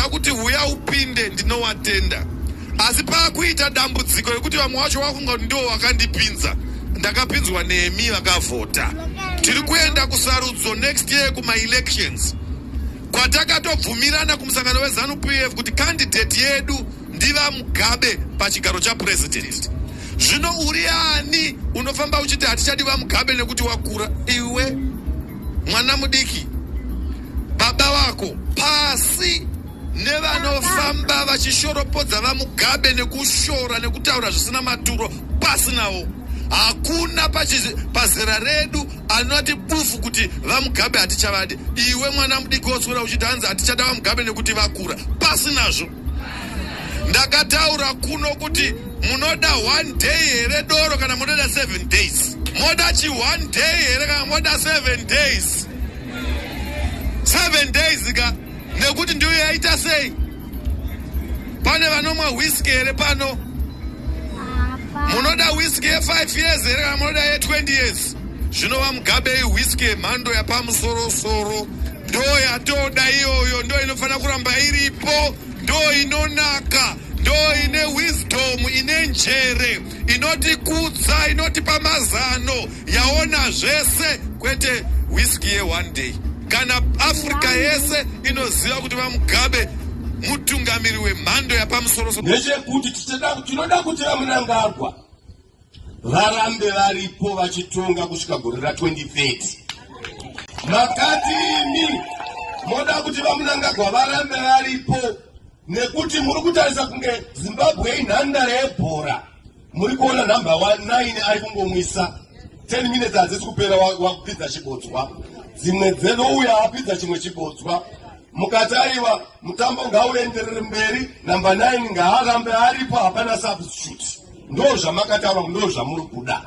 kuti uya upinde ndinowatenda. Asi pakuita dambudziko rekuti vamwe vacho vafunga kuti ndo wakandipinza, ndakapinzwa nemi vakavhota. Tiri kuenda kusarudzo next year kuma-elections. Kwatakatobvumirana kumusangano weZANU-PF kuti candidate yedu ndiva Mugabe pachigaro chapresident. Zvino uri ani unofamba uchiti hatichadiva Mugabe nekuti wakura? Iwe mwana mudiki, baba wako pasi nevanofamba vachishoropodza vaMugabe nekushora nekutaura zvisina maturo pasi nawo. Hakuna pazera redu anoti bufu kuti vaMugabe hatichavadi. Iwe mwana mudiki woswera uchiti hanzi hatichada vaMugabe nekuti vakura pasi nazvo. Ndakataura kuno kuti munoda 1 day here doro kana munoda 7 days. Moda 1 day here kana moda 7 days. 7 days ka nekuti ndiyo yaita sei. Pane vanomwa whisky here pano. Munoda whisky 5 years here kana munoda 20 years. Zvino vaMugabe whisky mhando yapamusoro-soro. Ndo yatoda iyoyo, ndo inofana kuramba iripo, ndo inonaka, ndo ine wisdom, ine njere, inotikudza, inotipa mazano, yaona zvese, kwete whisky ye1 day. Kana Afrika yese inoziva kuti vaMugabe mutungamiri wemhando yapamusoro-soro. Ndechekuti tinoda kuti vaMunangagwa varambe varipo vachitonga kusvika gore ra2030. Makati imi moda kuti vaMunangagwa varambe varipo nekuti muri kutarisa kunge Zimbabwe inhandare yebhora. Muri kuona number 19 ari kungomwisa 10 minutes hadzisi kupera wakupidza chibodzwa. Dzimwe dzenouya apidza chimwe chibodzwa. Mukatariwa mutambo ngauenderere mberi, number 9 ngaarambe aripo, hapana substitute. Ndo zvamakataura, ndo zvamuri kuda.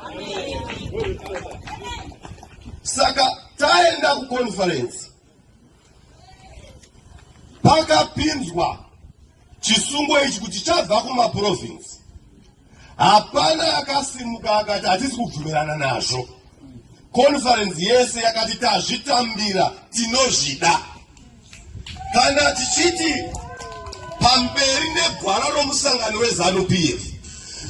Saka taenda kuconference pakapinzwa chisungo ichi kuti chabva kumaprovince. Hapana akasimuka akati hatisi kubvumirana nazvo. Conference yese yakati tazvitambira, tinozvida. Kana tichiti pamberi negwara romusangano weZANU-PF,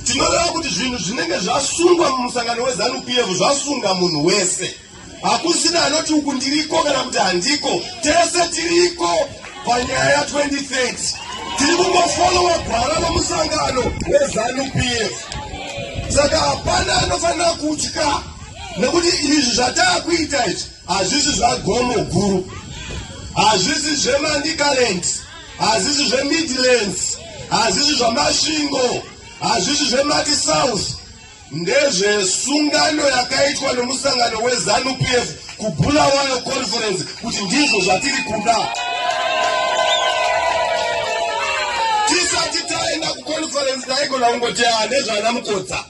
tinoda kuti zvinhu zvinenge zvasungwa mumusangano weZANU-PF zvasunga munhu wese. Hakusina anoti uku ndiriko kana kuti handiko, tese tiriko panyaya 2030. Tiri kungofollowa gwara romusangano weZANU-PF. Saka hapana anofanira kutya, nekuti izvi zvatakuita izvi hazvisi zvagomo guru, hazvisi zveMandicaland, hazvisi zveMidlands, hazvisi zvaMasvingo, hazvisi zveMati South. Ndezvesungano yakaitwa nomusangano weZANU-PF kuBulawayo conference kuti ndizvo zvatiri kuda. Tisati taenda kuconference taigona kungoti ndezvana Mukotsa,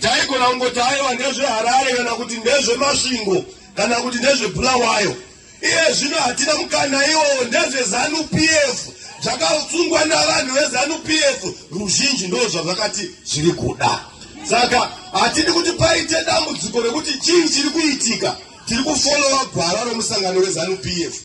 taigona kungoti aiwa ndezveHarare kana kuti ndezveMasvingo kana kuti ndezveBulawayo. Iye zvino hatina mukana iwo, ndezveZANU-PF zvakatsungwa navanhu veZANU-PF. Ruzhinji ndo zvavakati zviri kuda. Saka hatidi kuti paite dambudziko rekuti chii chiri kuitika. Tiri kufollowa gwara romusangano weZANU-PF.